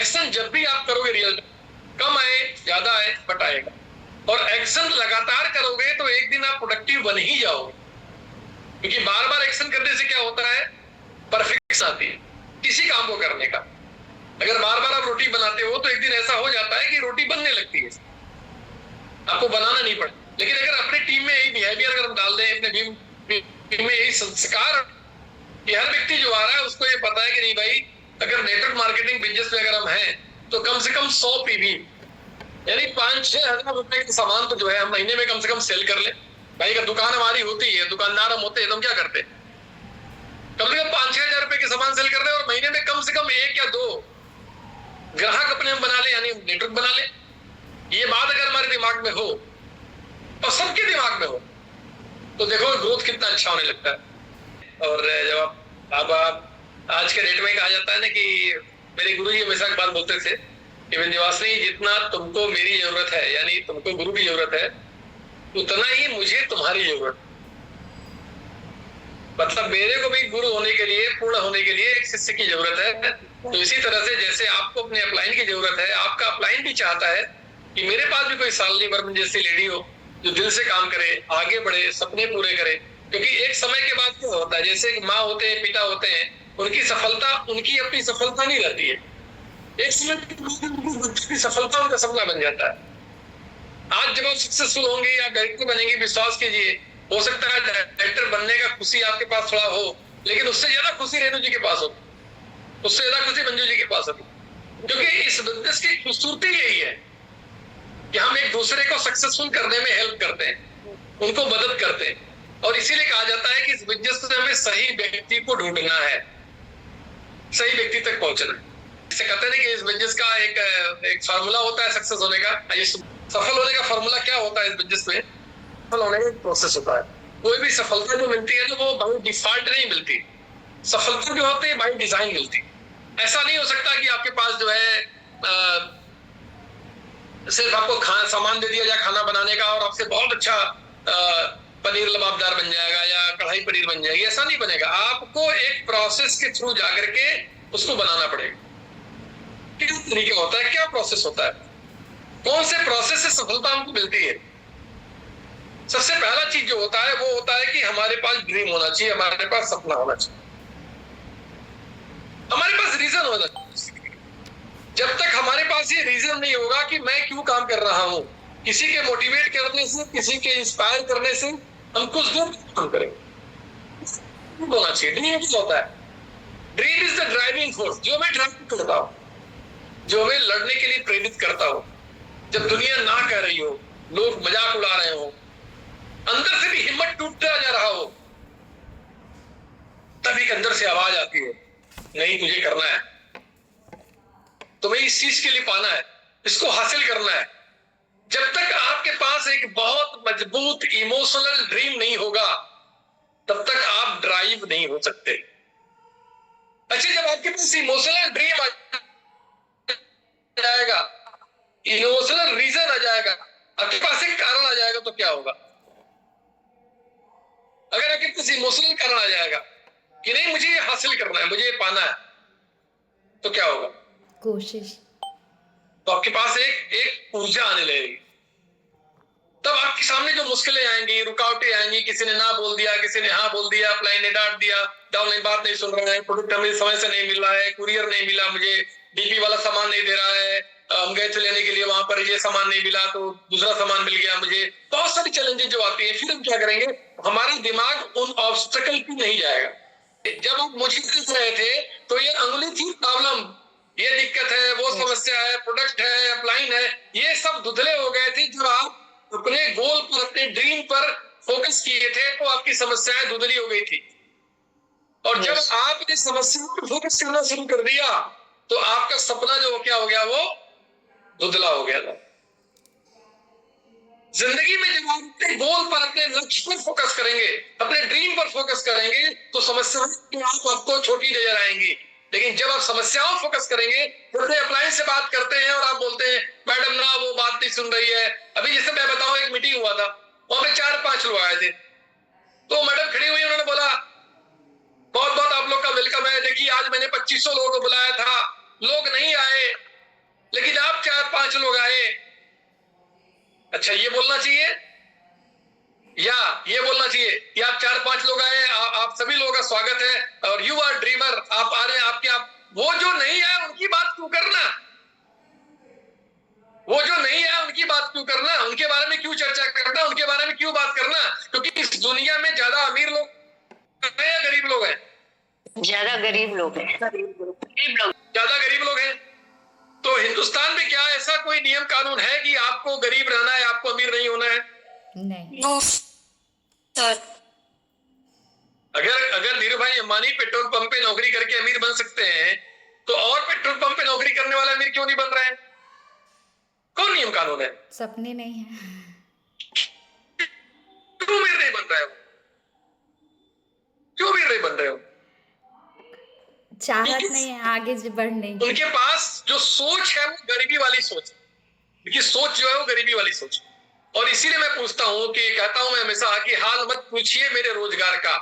Action जब भी आप करोगे रियल कम आए ज्यादा आए बट आएगा, और एक्शन लगातार करोगे तो एक दिन आप प्रोडक्टिव बन ही जाओगे। क्योंकि बार बार एक्शन करने से क्या होता है, परफेक्शन आती है किसी काम को करने का। अगर बार बार आप रोटी बनाते हो तो एक दिन ऐसा हो जाता है कि रोटी बनने लगती है, आपको बनाना नहीं पड़ता। लेकिन अगर अपने टीम में यही बिहेवियर अगर हम डाल दें, अपने टीम में यही संस्कार कि हर व्यक्ति जो आ रहा है उसको ये पता है कि नहीं भाई, अगर नेटवर्क मार्केटिंग बिजनेस में अगर हम हैं तो कम से कम 100 पीवी यानी 5-6 हजार रुपए का सामान तो जो है हम महीने में कम से कम सेल कर ले। भाई अगर दुकान हमारी होती है, दुकानदार हम होते हैं तो हम क्या करते, कम से कम 5-6 हजार रुपए के सामान सेल कर रहे और महीने में कम से कम 1 या 2 ग्राहक अपने हम बना ले, यानी नेटवर्क बना ले। ये बात अगर हमारे दिमाग में हो और सबके दिमाग में हो तो देखो ग्रोथ कितना अच्छा होने लगता है। और जब आप आज के डेट में कहा जाता है ना कि मेरे गुरु जी हमेशा एक बात बोलते थे कि विंध्यवासिनी, जितना तुमको मेरी जरूरत है, यानी तुमको गुरु की जरूरत है, उतना ही मुझे तुम्हारी जरूरत। मतलब मेरे को भी गुरु होने के लिए, पूर्ण होने के लिए एक शिष्य की जरूरत है। तो इसी तरह से जैसे आपको अपने अपलाइन की जरूरत है, आपका अपलाइन भी चाहता है कि मेरे पास भी कोई शालिनी वर्मा जैसी लेडी हो जो दिल से काम करे, आगे बढ़े, सपने पूरे करे। क्योंकि एक समय के बाद क्या होता है, जैसे माँ होते हैं, पिता होते हैं, उनकी सफलता उनकी अपनी सफलता नहीं रहती है, एक समय की सफलता उनका सपना बन जाता है। आज जब आप सक्सेसफुल होंगे या डायरेक्टर बनेंगे, विश्वास कीजिए, हो सकता है डायरेक्टर बनने का खुशी आपके पास थोड़ा हो, लेकिन उससे ज्यादा खुशी रेणु जी के पास हो, उससे ज्यादा खुशी मंजू जी के पास होगी। क्योंकि इस बिजनेस की खूबसूरती यही है कि हम एक दूसरे को सक्सेसफुल करने में हेल्प करते हैं, उनको मदद करते हैं। और इसीलिए कहा जाता है कि इस बिजनेस में हमें सही व्यक्ति को ढूंढना है, सही व्यक्ति तक पहुंचना है। इसे कहते हैं कि इस बिजनेस का एक फार्मूला होता है सक्सेस होने का। सफल होने का फार्मूला क्या होता है इस बिजनेस में? सफल होने का एक प्रोसेस होता है। कोई भी सफलता जो मिलती है ना, वो बाय डिफॉल्ट नहीं मिलती। सफलता जो होती है बाय डिजाइन मिलती। ऐसा नहीं हो सकता कि आपके पास जो है सिर्फ आपको सामान दे दिया जाए खाना बनाने का और आपसे बहुत अच्छा पनीर लबाबदार बन जाएगा या कढ़ाई पनीर बन जाएगी, ऐसा नहीं बनेगा। आपको एक प्रोसेस के थ्रू जाकर के उसको बनाना पड़ेगा। किस तरीके होता है, क्या प्रोसेस होता है, कौन से प्रोसेस से सफलता हमको मिलती है? सबसे पहला चीज जो होता है वो होता है कि हमारे पास ड्रीम होना चाहिए, हमारे पास सपना होना चाहिए, हमारे पास रीजन होना चाहिए। जब तक हमारे पास ये रीजन नहीं होगा कि मैं क्यों काम कर रहा हूं, किसी के मोटिवेट करने से, किसी के इंस्पायर करने से हम कुछ दूर काम करेंगे। होना चाहिए ड्रीम होता है। Dream is the driving force, जो हमें ड्राइव करता हो, जो हमें लड़ने के लिए प्रेरित करता हो। जब दुनिया ना कह रही हो, लोग मजाक उड़ा रहे हो, अंदर से भी हिम्मत टूटता जा रहा हो, तब एक अंदर से आवाज आती है, नहीं तुझे करना है, तुम्हें इस चीज के लिए पाना है, इसको हासिल करना है। जब तक आपके पास एक बहुत मजबूत इमोशनल ड्रीम नहीं होगा तब तक आप ड्राइव नहीं हो सकते। अच्छा, जब आपके पास इमोशनल ड्रीम आ जाएगा, इमोशनल रीजन आ जाएगा, आपके पास एक कारण आ जाएगा, तो क्या होगा? अगर आपके पास इमोशनल कारण आ जाएगा कि नहीं मुझे ये हासिल करना है, मुझे ये पाना है, तो क्या होगा? कोशिश। तो आपके पास एक ऊर्जा आने लगेगी। तब आपके सामने जो मुश्किलें आएंगी, रुकावटें आएंगी, किसी ने ना बोल दिया, किसी ने हाँ बोल दिया, अपलाइन ने डांट दिया, डाउनलाइन बात नहीं सुन रहा है, प्रोडक्ट हमें समय से नहीं मिल रहा है, कुरियर नहीं मिला, मुझे डीपी वाला सामान नहीं दे रहा है, हम गए थे लेने के लिए, वहां पर ये सामान नहीं मिला तो दूसरा सामान मिल गया मुझे। बहुत सारी चैलेंजेस जो आती है, फिर हम क्या करेंगे? हमारा दिमाग उन ऑब्स्टेकल पे नहीं जाएगा। जब आप मुझे देख रहे थे तो ये अंगुली थी प्रॉब्लम, ये दिक्कत है, वो समस्या है, प्रोडक्ट है, अपलाइन है, ये सब धुंधले हो गए थे। जब आप अपने गोल पर, अपने ड्रीम पर फोकस किए थे तो आपकी समस्याएं धुंधली हो गई थी। और जब आपने समस्याओं पर फोकस करना शुरू कर दिया तो आपका सपना जो क्या हो गया, वो धुंधला हो गया था। जिंदगी में जब आप अपने गोल पर, अपने लक्ष्य पर फोकस करेंगे, अपने ड्रीम पर फोकस करेंगे तो समस्याएं आपको छोटी नजर आएंगी। लेकिन जब आप समस्याओं फोकस करेंगे, अपने अपलाइन से बात करते हैं और आप बोलते हैं मैडम ना वो बात नहीं सुन रही है। अभी जैसे मैं बताऊं, एक मीटिंग हुआ था, वहां पे 4-5 लोग आए थे, तो मैडम खड़ी हुई, उन्होंने बोला बहुत बहुत आप लोग का वेलकम है, देखिए आज मैंने 2500 लोगों को बुलाया था, लोग नहीं आए, चाहिए या ये बोलना चाहिए कि आप 4-5 लोग आए, आप सभी लोगों का स्वागत है और यू आर ड्रीमर, आप आ रहे हैं, आपके आप वो जो नहीं है उनकी बात क्यों करना, वो जो नहीं है उनकी बात क्यों करना, उनके बारे में क्यों चर्चा करना, उनके बारे में क्यों बात करना? क्योंकि इस दुनिया में ज्यादा अमीर लोग हैं या गरीब लोग हैं? ज्यादा गरीब लोग हैं। ज्यादा गरीब लोग हैं। तो हिंदुस्तान में क्या ऐसा कोई नियम कानून है कि आपको गरीब रहना है, आपको अमीर नहीं होना है? नहीं। No sir. अगर धीरू भाई अंबानी पेट्रोल पंप पे नौकरी करके अमीर बन सकते हैं तो और पेट्रोल पंप पे नौकरी करने वाला अमीर क्यों नहीं बन रहा है? कौन नियम कानून है? सपने नहीं है। क्यों अमीर नहीं बन रहे हो? क्यों अमीर नहीं बन रहे हो? चाहत नहीं है आगे बढ़ने की। उनके पास जो सोच है वो गरीबी वाली सोच, उनकी सोच जो है वो गरीबी वाली सोच। और इसीलिए मैं पूछता हूं कि कहता हूं मैं हमेशा कि हाल मत पूछिए मेरे रोजगार का,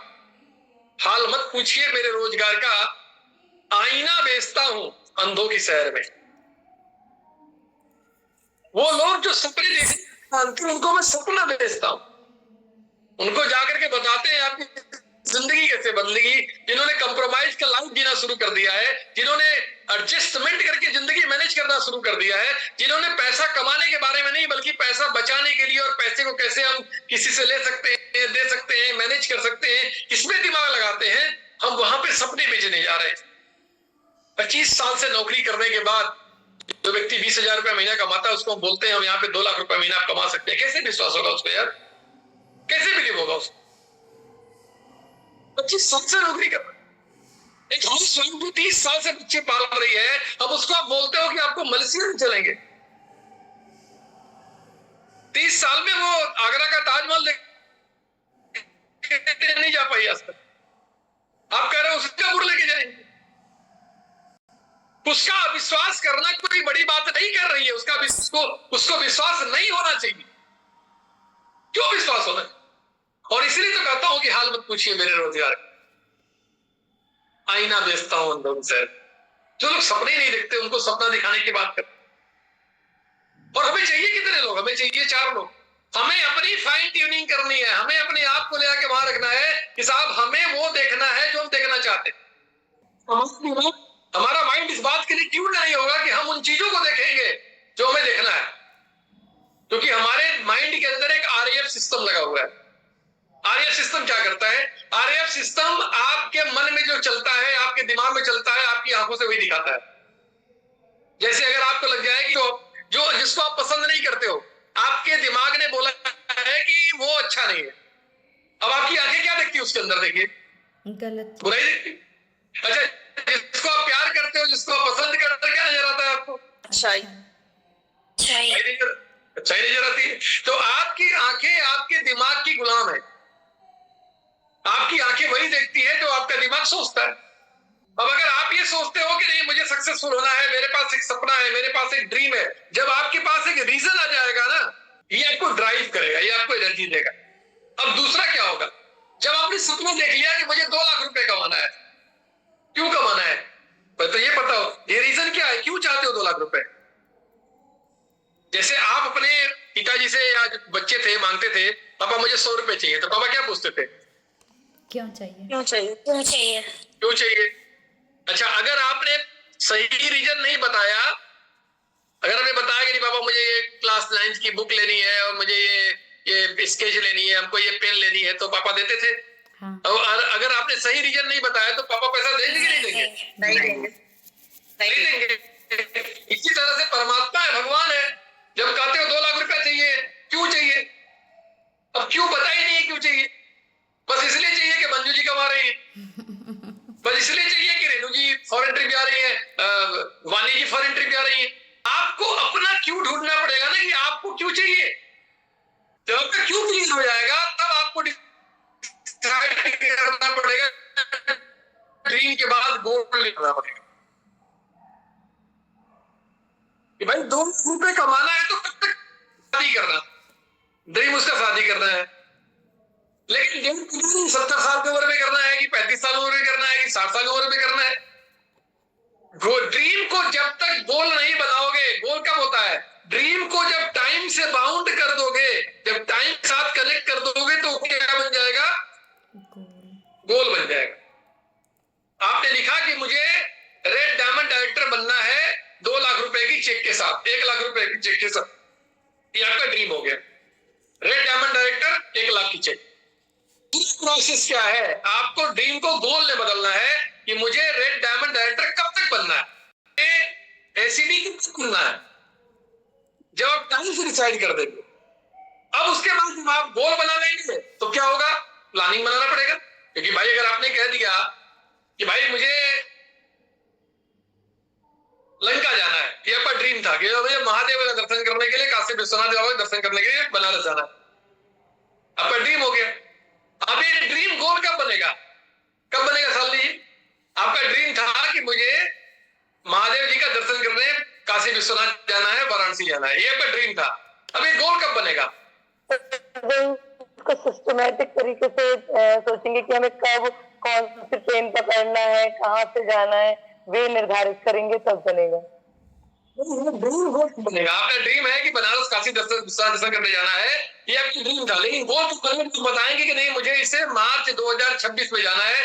हाल मत पूछिए मेरे रोजगार का, आईना बेचता हूं अंधों की शहर में। वो लोग जो सपने देखते हैं उनको मैं सपना बेचता हूं, उनको जाकर के बताते हैं आपकी जिंदगी कैसे बदलेगी, जिन्होंने कंप्रोमाइज का लाइफ जीना शुरू कर दिया है, जिन्होंने एडजस्टमेंट करके जिंदगी मैनेज करना शुरू कर दिया है, जिन्होंने पैसा कमाने के बारे में नहीं बल्कि पैसा बचाने के लिए और पैसे को कैसे हम किसी से ले सकते हैं, दे सकते हैं, मैनेज कर सकते हैं, इसमें दिमाग लगाते हैं, हम वहां पे सपने बेचने जा रहे हैं। 25 साल से नौकरी करने के बाद जो व्यक्ति 20,000 रुपया महीना कमाता है उसको हम बोलते हैं हम यहाँ पे 2 लाख रुपया महीना कमा सकते हैं। कैसे विश्वास होगा उसको यार? कैसे बिलीव होगा उसको? 25 साल से नौकरी कर रहा है, एक हाउस वाइफ जो 30 साल से बच्चे पाल रही है, अब उसको आप बोलते हो कि आपको मलेशिया में चलेंगे। 30 साल में वो आगरा का ताजमहल नहीं जा पाई आज तक, आप कह रहे हो सिंगापुर लेके जाएंगे। उसका विश्वास करना कोई बड़ी बात नहीं कर रही है, उसको विश्वास नहीं होना चाहिए। क्यों विश्वास होना? और इसलिए तो कहता हूं कि हाल मत पूछिए मेरे रोजगार, आईना बेचता हूं अंधों से। जो लोग सपने नहीं देखते उनको सपना दिखाने की बात करते। और हमें चाहिए कितने लोग? हमें चाहिए 4 लोग। हमें अपनी फाइन ट्यूनिंग करनी है, हमें अपने आप को ले आके वहां रखना है कि साहब हमें वो देखना है जो हम देखना चाहते हैं। हमारा माइंड इस बात के लिए ट्यून्ड नहीं होगा कि हम उन चीजों को देखेंगे जो हमें देखना है, क्योंकि हमारे माइंड के अंदर एक आरएफ सिस्टम लगा हुआ है। आरएफ सिस्टम क्या करता है? आरएफ सिस्टम आपके मन में जो चलता है, आपके दिमाग में चलता है, आपकी आंखों से वही दिखाता है। जैसे अगर आपको लग जाए कि जो जिसको आप पसंद नहीं करते हो, आपके दिमाग ने बोला है कि वो अच्छा नहीं है, अब आपकी आंखें क्या देखती है उसके अंदर? देखिए गलत, बुराई देखती। अच्छा, जिसको आप प्यार करते हो, जिसको आप पसंद करते हो, क्या नजर आता है आपको? अच्छाई। अच्छाई नजर आती है। तो आपकी आंखें आपके दिमाग की गुलाम है, आपकी आंखें वही देखती है जो आपका दिमाग सोचता है। अब अगर आप ये सोचते हो कि नहीं मुझे सक्सेसफुल होना है, मेरे पास एक सपना है, मेरे पास एक ड्रीम है, जब आपके पास एक रीजन आ जाएगा ना, ये आपको ड्राइव करेगा, ये आपको एनर्जी देगा। अब दूसरा क्या होगा? जब आपने सपना देख लिया कि मुझे 2 लाख रुपए कमाना है, क्यों कमाना है? तो ये पता हो ये रीजन क्या है, क्यों चाहते हो 2 लाख रुपए? जैसे आप अपने पिताजी से या बच्चे थे मांगते थे पापा मुझे 100 रुपए चाहिए, तो पापा क्या पूछते थे? क्यों चाहिए? क्यों चाहिए? क्यों चाहिए? क्यों चाहिए? अच्छा, अगर आपने सही रीजन नहीं बताया, अगर आपने बताया कि नहीं पापा मुझे ये क्लास 9 की बुक लेनी है और मुझे ये स्केच लेनी है, हमको ये पेन लेनी है, तो पापा देते थे। हाँ। और अगर आपने सही रीजन नहीं बताया तो पापा पैसा देंगे कि नहीं देंगे? नहीं देंगे। नहीं देंगे। इसी तरह से परमात्मा है, भगवान है, जब कहते हो 2 लाख रुपया चाहिए, क्यों चाहिए? अब क्यों बता ही नहीं है क्यों चाहिए, बस इसलिए चाहिए कि मंजू जी कमा रही है, बस इसलिए चाहिए कि रेणु जी फॉरेन ट्रिप जा रही है, वानी जी फॉरेन ट्रिप जा रही है। आपको अपना क्यों ढूंढना पड़ेगा ना कि आपको क्यों चाहिए। जब आपका क्यों क्लियर हो जाएगा तब आपको डिसाइड करना पड़ेगा, ड्रीम के बाद गोल लिखना पड़ेगा कि भाई 2 रुपए कमाना है तो कब तक शादी करना, ड्रीम उसका शादी करना है। लेकिन ड्रीम 70 साल की उम्र में करना है कि 35 साल उम्र में करना है कि 60 साल की उम्र में करना है। ड्रीम को जब तक गोल नहीं बनाओगे, गोल कब होता है? ड्रीम को जब टाइम से बाउंड कर दोगे, जब साथ 1 लाख रुपए की चेक के साथ, ये आपका ड्रीम हो गया। रेड डायमंड डायरेक्टर 1 लाख की चेक। प्रोसेस क्या है, आपको ड्रीम को गोल में बदलना है कि मुझे रेड डायमंड डायरेक्टर कब तक बनना है, एसीडी कब तक बनना है, जब आप टाइम से डिसाइड कर देंगे। अब उसके बाद जब आप गोल बना लेंगे तो क्या होगा, प्लानिंग बनाना पड़ेगा। क्योंकि भाई अगर आपने कह दिया कि भाई मुझे लंका जाना है, ये आपका ड्रीम था कि मुझे महादेव का दर्शन करने के लिए, काशी विश्वनाथ बाबा का दर्शन करने के लिए बनारस जाना है, आपका ड्रीम हो गया। अब ये ड्रीम गोल कब बनेगा, कब बनेगा साली जी? आपका ड्रीम था कि मुझे महादेव जी का दर्शन करने काशी विश्वनाथ जाना है, वाराणसी जाना है, ये आपका ड्रीम था। अब ये गोल कब बनेगा? उसको सिस्टमैटिक तरीके से सोचेंगे कि हमें कब कौन सी ट्रेन पकड़ना है, कहाँ से जाना है, वे निर्धारित करेंगे तब बनेगा। बनेगा। आपका ड्रीम है कि बनारस काशी दर्शन करने जाना है, ये आपकी ड्रीम था, लेकिन गोल तो बताएंगे कि नहीं मुझे इसे मार्च 2026 में जाना है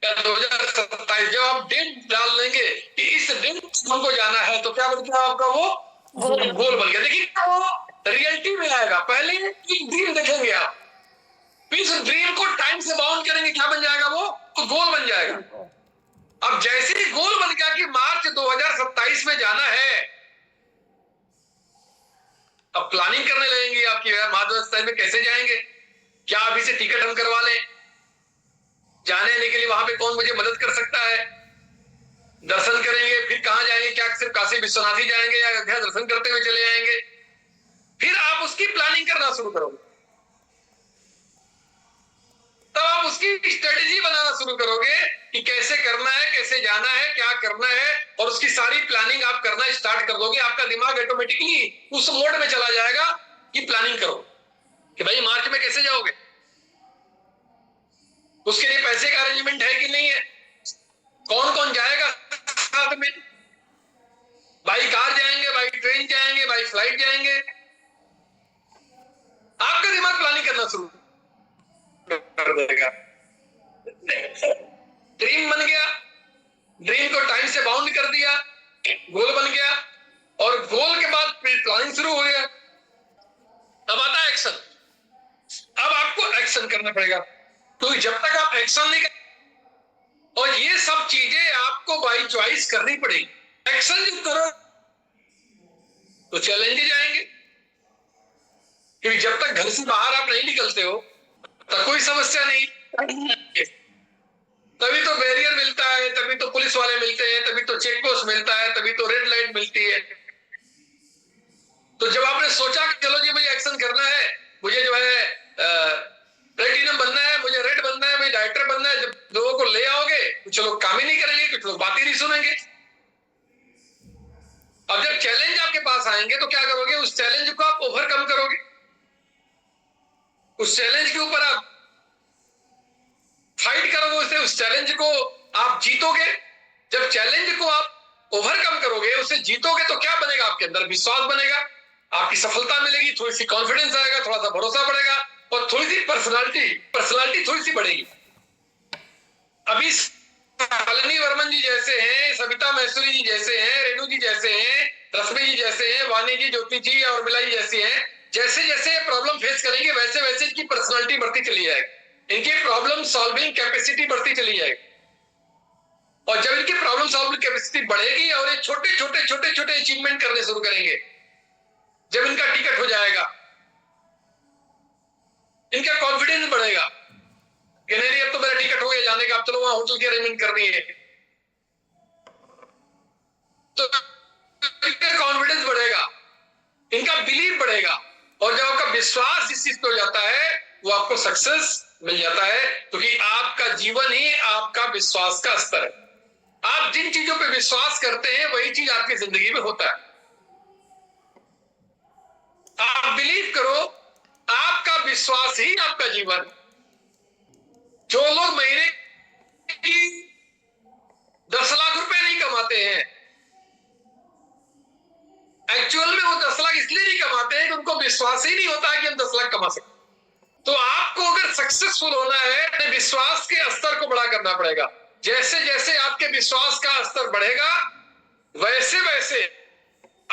या 2027। जब आप डेट डाल लेंगे कि इस डेट हमको जाना है तो क्या बन गया आपका वो गोल बन गया। देखिए वो रियलिटी में आएगा, पहले एक ड्रीम देखेंगे आप, फिर इस ड्रीम को टाइम से बाउंड करेंगे, क्या बन जाएगा वो तो गोल बन जाएगा। अब जैसे ही गोल बन गया कि मार्च 2027 में जाना है, अब प्लानिंग करने लगेंगे आपकी महादेव में कैसे जाएंगे, क्या अभी से टिकट हम करवा लें, जाने आने के लिए वहां पे कौन मुझे मदद कर सकता है, दर्शन करेंगे, फिर कहां जाएंगे, क्या सिर्फ काशी विश्वनाथ ही जाएंगे या अयोध्या दर्शन करते हुए चले जाएंगे, फिर आप उसकी प्लानिंग करना शुरू करोगे, तब आप उसकी स्ट्रेटेजी बनाना शुरू करोगे कि कैसे करना है, कैसे जाना है, क्या करना है, और उसकी सारी प्लानिंग आप करना स्टार्ट कर दोगे। आपका दिमाग ऑटोमेटिकली उस मोड में चला जाएगा कि प्लानिंग करो कि भाई मार्च में कैसे जाओगे, उसके लिए पैसे का अरेंजमेंट है कि नहीं है, कौन कौन जाएगा साथ में, बाई कार जाएंगे, बाई ट्रेन जाएंगे, बाई फ्लाइट जाएंगे। आपका दिमाग प्लानिंग करना शुरू कर देगा। ड्रीम बन गया, ड्रीम को टाइम से बाउंड कर दिया, गोल बन गया, और गोल के बाद फिर प्लानिंग शुरू हो गया। अब आता है एक्शन। अब आपको एक्शन करना पड़ेगा, क्योंकि जब तक आप एक्शन नहीं कर, और ये सब चीजें आपको बाई चॉइस करनी पड़ेगी। एक्शन जब करो तो चैलेंजेस आएंगे, क्योंकि जब तक घर से बाहर आप नहीं निकलते हो तब कोई समस्या नहीं, तभी तो बैरियर मिलता है, तभी तो पुलिस वाले मिलते हैं, तभी तो चेक पोस्ट मिलता है, तभी तो रेड लाइट मिलती है। तो जब आपने सोचा कि चलो जी मुझे एक्शन करना है, मुझे जो है प्लेटिनम बनना है, मुझे रेड बनना है, मुझे डायरेक्टर बनना है, जब लोगों को ले आओगे कुछ लोग काम ही नहीं करेंगे, कुछ लोग बात ही नहीं सुनेंगे। अब जब चैलेंज आपके पास आएंगे तो क्या करोगे, उस चैलेंज को आप ओवरकम करोगे, उस चैलेंज के ऊपर आप फाइट करोगे, उस चैलेंज को आप जीतोगे। जब चैलेंज को आप ओवरकम करोगे, उसे जीतोगे, तो क्या बनेगा, आपके अंदर विश्वास बनेगा, आपकी सफलता मिलेगी, थोड़ी सी कॉन्फिडेंस आएगा, थोड़ा सा भरोसा बढ़ेगा, और थोड़ी सी पर्सनालिटी थोड़ी सी बढ़ेगी। अभी शालिनी वर्मन जी जैसे हैं, सविता मैसूरी जी जैसे हैं, रेणु जी जैसे हैं, रश्मि जी जैसे हैं, वानी जी, ज्योति जी और बिलाई जी जैसी हैं, जैसे जैसे प्रॉब्लम फेस करेंगे वैसे वैसे इनकी पर्सनालिटी बढ़ती चली जाएगी, इनकी प्रॉब्लम सॉल्विंग कैपेसिटी बढ़ती चली जाएगी। और जब इनकी प्रॉब्लम सॉल्विंग कैपेसिटी बढ़ेगी और ये छोटे छोटे छोटे छोटे अचीवमेंट करने शुरू करेंगे, जब इनका टिकट हो जाएगा, इनका कॉन्फिडेंस बढ़ेगा कि नहीं अब तो मेरा टिकट हो गया जाने का, अब चलो वहां होटल की अरेंजमेंट करनी है, तो इनका कॉन्फिडेंस बढ़ेगा, इनका बिलीव बढ़ेगा, और जब आपका विश्वास इस चीज पे हो जाता है वो आपको सक्सेस मिल जाता है, क्योंकि आपका जीवन ही आपका विश्वास का स्तर है। आप जिन चीजों पे विश्वास करते हैं वही चीज आपकी जिंदगी में होता है। आप बिलीव करो, आपका विश्वास ही आपका जीवन। जो लोग महीने की 10 लाख रुपए नहीं कमाते हैं, एक्चुअल में वो 10 लाख इसलिए नहीं कमाते हैं कि उनको विश्वास ही नहीं होता है कि हम 10 लाख कमा सकते। तो आपको अगर सक्सेसफुल होना है तो विश्वास के स्तर को बड़ा करना पड़ेगा। जैसे जैसे आपके विश्वास का स्तर बढ़ेगा वैसे वैसे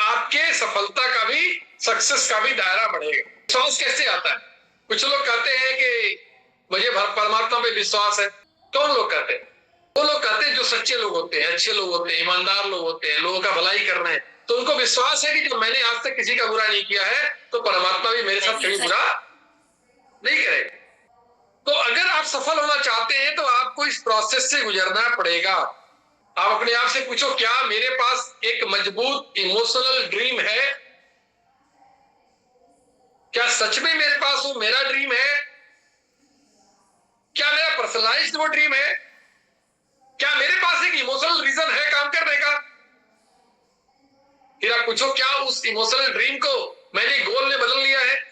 आपकी आपके सफलता का भी, सक्सेस का भी दायरा बढ़ेगा। विश्वास कैसे आता है? कुछ लोग कहते हैं कि मुझे परमात्मा पे विश्वास है। कौन लोग कहते हैं? वो लोग कहते हैं जो सच्चे लोग होते हैं, अच्छे लोग होते हैं, ईमानदार लोग होते हैं, लोगों का भलाई कर रहे हैं, तो उनको विश्वास है कि जो मैंने आज तक किसी का बुरा नहीं किया है तो परमात्मा भी मेरे साथ कभी बुरा नहीं करेगा। तो अगर आप सफल होना चाहते हैं तो आपको इस प्रोसेस से गुजरना पड़ेगा। आप अपने आप से पूछो, क्या मेरे पास एक मजबूत इमोशनल ड्रीम है? क्या सच में मेरे पास वो मेरा ड्रीम है? क्या मेरा पर्सनलाइज्ड वो ड्रीम है? क्या मेरे पास एक इमोशनल रीजन है काम करने का? फिर आप पूछो, क्या उस इमोशनल ड्रीम को मैंने गोल में बदल लिया है?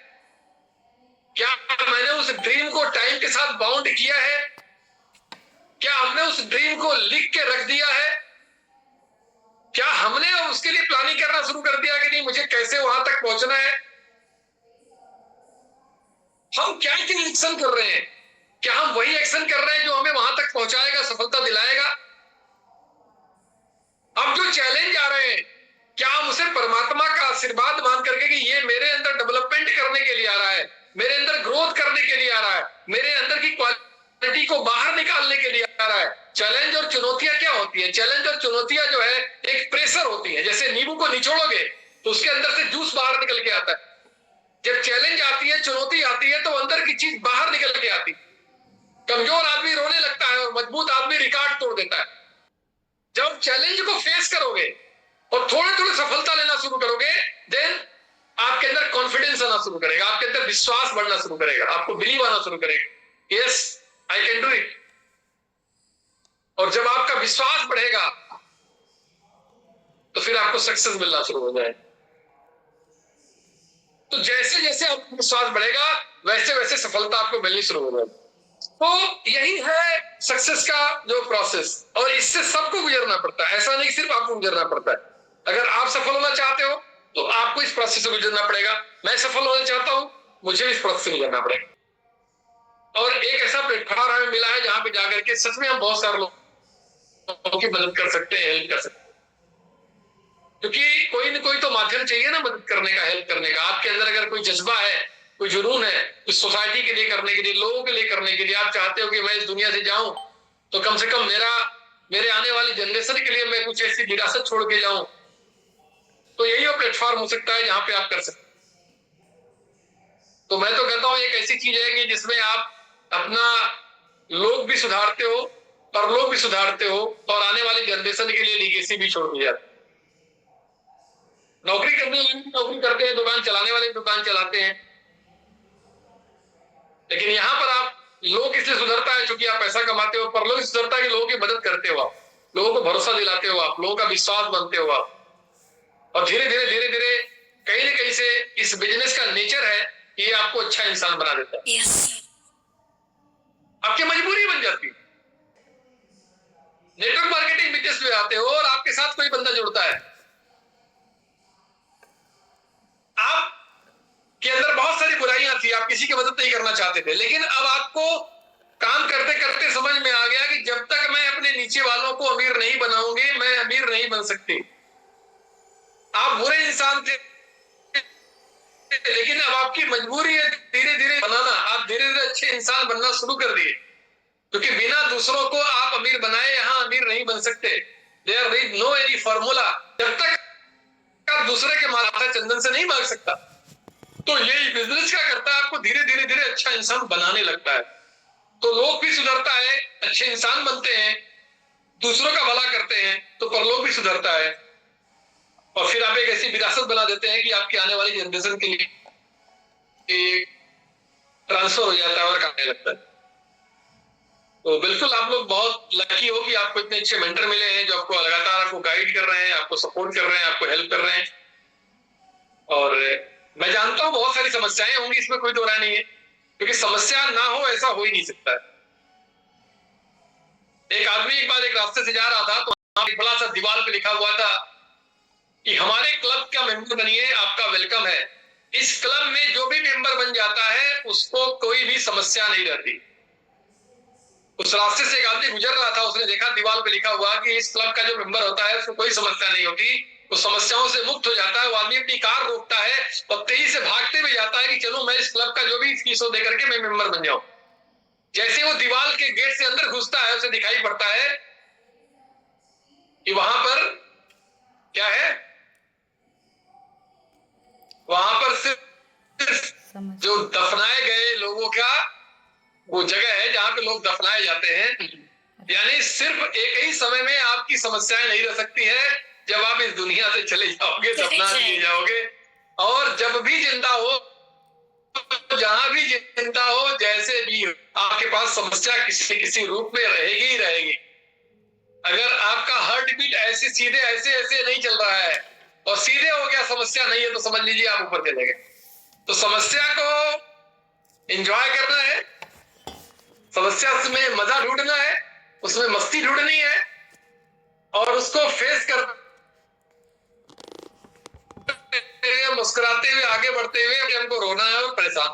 क्या मैंने उस ड्रीम को टाइम के साथ बाउंड किया है? क्या हमने उस ड्रीम को लिख के रख दिया है? क्या हमने उसके लिए प्लानिंग करना शुरू कर दिया कि नहीं, मुझे कैसे वहां तक पहुंचना है? हम क्या एक्शन कर रहे हैं? क्या हम वही एक्शन कर रहे हैं जो हमें वहां तक पहुंचाएगा, सफलता दिलाएगा? अब जो चैलेंज आ रहे हैं, क्या हम उसे परमात्मा का आशीर्वाद मान करके कि ये मेरे अंदर डेवलपमेंट करने के लिए आ रहा है, मेरे अंदर ग्रोथ करने के लिए आ रहा है, मेरे अंदर की क्वालिटी को बाहर निकालने के लिए आ रहा है? चैलेंज और चुनौतियां क्या होती है? चैलेंज और चुनौतियां जो है एक प्रेशर होती है। जैसे नींबू को निचोड़ोगे तो उसके अंदर से जूस बाहर निकल के आता है। जब चैलेंज आती है, चुनौती आती है, तो अंदर की चीज बाहर निकल के आती है। कमजोर आदमी रोने लगता है और मजबूत आदमी रिकॉर्ड तोड़ देता है। जब चैलेंज को फेस करोगे और थोड़े थोड़े सफलता लेना शुरू करोगे, देन आपके अंदर कॉन्फिडेंस आना शुरू करेगा, आपके अंदर विश्वास बढ़ना शुरू करेगा, आपको बिलीव आना शुरू करेगा, yes I can do it. और जब आपका विश्वास बढ़ेगा तो फिर आपको सक्सेस मिलना शुरू हो जाएगा। तो जैसे जैसे आपका विश्वास बढ़ेगा वैसे वैसे सफलता आपको मिलनी शुरू हो जाएगी। तो यही है सक्सेस का जो प्रोसेस, और इससे सबको गुजरना पड़ता है। ऐसा नहीं सिर्फ आपको गुजरना पड़ता है। अगर आप सफल होना चाहते हो तो आपको इस प्रोसेस से गुजरना पड़ेगा। मैं सफल होना चाहता हूं, मुझे इस प्रोसेस से गुजरना पड़ेगा। और एक ऐसा प्लेटफॉर्म हमें मिला है जहां पे जाकर के सच में हम बहुत सारे लोगों की मदद कर सकते हैं, हेल्प कर सकते हैं। क्योंकि कोई ना कोई तो माध्यम चाहिए ना मदद करने का, हेल्प करने का। आपके अंदर अगर कोई जज्बा है, कोई जुनून है, कुछ सोसाइटी के लिए करने के लिए, लोगों के लिए करने के लिए, आप चाहते हो कि मैं इस दुनिया से जाऊं तो कम से कम मेरे आने वाली जनरेशन के लिए मैं कुछ ऐसी विरासत छोड़ के जाऊं, तो यही वो प्लेटफॉर्म हो सकता है जहां पे आप कर सकते। तो मैं तो कहता हूं एक ऐसी चीज है कि जिसमें आप अपना लोग भी सुधारते हो, परलोक भी सुधारते हो, और आने वाली जनरेशन के लिए लीगेसी भी छोड़ दी जाती। नौकरी करने वाले नौकरी करते हैं, दुकान चलाने वाले दुकान चलाते हैं, लेकिन यहां पर आप लोग इसलिए सुधरता है क्योंकि आप पैसा कमाते हो, परलोक सुधरता है कि लोगों की मदद करते हो, आप लोगों को भरोसा दिलाते हो, आप लोगों का विश्वास बनते हो आप। और धीरे धीरे कहीं ना कहीं से इस बिजनेस का नेचर है, ये आपको अच्छा इंसान बना देता है। यस आपकी मजबूरी बन जाती है। नेटवर्क मार्केटिंग बिजनेस में आते हो और आपके साथ कोई बंदा जुड़ता है, आप के अंदर बहुत सारी बुराइयां थी, आप किसी की मदद नहीं करना चाहते थे, लेकिन अब आपको काम करते करते समझ में आ गया कि जब तक मैं अपने नीचे वालों को अमीर नहीं बनाऊंगी, मैं अमीर नहीं बन सकती। आप बुरे इंसान थे, लेकिन अब आपकी मजबूरी है धीरे धीरे बनाना। आप धीरे धीरे अच्छे इंसान बनना शुरू कर दिए, क्योंकि बिना दूसरों को आप अमीर बनाए यहां अमीर नहीं बन सकते। There is no any formula. जब तक आप दूसरे के माथा चंदन से नहीं मांग सकता, तो यही बिजनेस क्या करता है, आपको धीरे धीरे अच्छा इंसान बनाने लगता है। तो लोग भी सुधरता है, अच्छे इंसान बनते हैं, दूसरों का भला करते हैं, तो परलोक भी सुधरता है। और फिर आप एक ऐसी विरासत बना देते हैं कि आपकी आने वाली जनरेशन के लिए ट्रांसफर हो जाता है और करने लगता है। तो बिल्कुल आप लोग बहुत लकी हो कि आपको इतने अच्छे मेंटर मिले हैं जो आपको लगातार आपको गाइड कर रहे हैं, आपको सपोर्ट कर रहे हैं, आपको हेल्प कर रहे हैं। और मैं जानता हूं बहुत सारी समस्याएं होंगी, इसमें कोई दो राय नहीं है, क्योंकि समस्या ना हो ऐसा हो ही नहीं सकता है। एक आदमी एक बार एक रास्ते से जा रहा था, तो वहां एक बड़ा सा दीवार पे लिखा हुआ था कि हमारे क्लब का मेंबर बनिए, आपका वेलकम है। इस क्लब में जो भी मेंबर बन जाता है उसको कोई भी समस्या नहीं रहती। उस रास्ते से एक आदमी गुजर रहा था, उसने देखा दीवार पे लिखा हुआ कि इस क्लब का जो मेंबर होता है उसको कोई समस्या नहीं होती, वो समस्याओं से मुक्त हो जाता है, वो आदमी अपनी कार रोकता है और तेजी से भागते हुए जाता है कि चलो मैं इस क्लब का जो भी फीस हो देकर के मैं मेंबर बन जाऊं। जैसे वो दीवार के गेट से अंदर घुसता है, उसे दिखाई पड़ता है कि वहां पर क्या है, वहां पर सिर्फ समझ जो दफनाए गए लोगों का वो जगह है जहां पे लोग दफनाए जाते हैं। यानी सिर्फ एक ही समय में आपकी समस्याएं नहीं रह सकती है, जब आप इस दुनिया से चले जाओगे, दफना दिए जाओगे। और जब भी जिंदा हो, जहां भी जिंदा हो, जैसे भी हो, आपके पास समस्या किसी किसी रूप में रहेगी ही रहेगी। अगर आपका हार्ट बीट ऐसे सीधे ऐसे नहीं चल रहा है और सीधे हो गया, समस्या नहीं है, तो समझ लीजिए आप ऊपर चले गए। तो समस्या को एंजॉय करना है, समस्या में मजा ढूंढना है, उसमें मस्ती ढूंढनी है और उसको फेस करते हुए, मुस्कुराते हुए, आगे बढ़ते हुए हमको रोना है और परेशान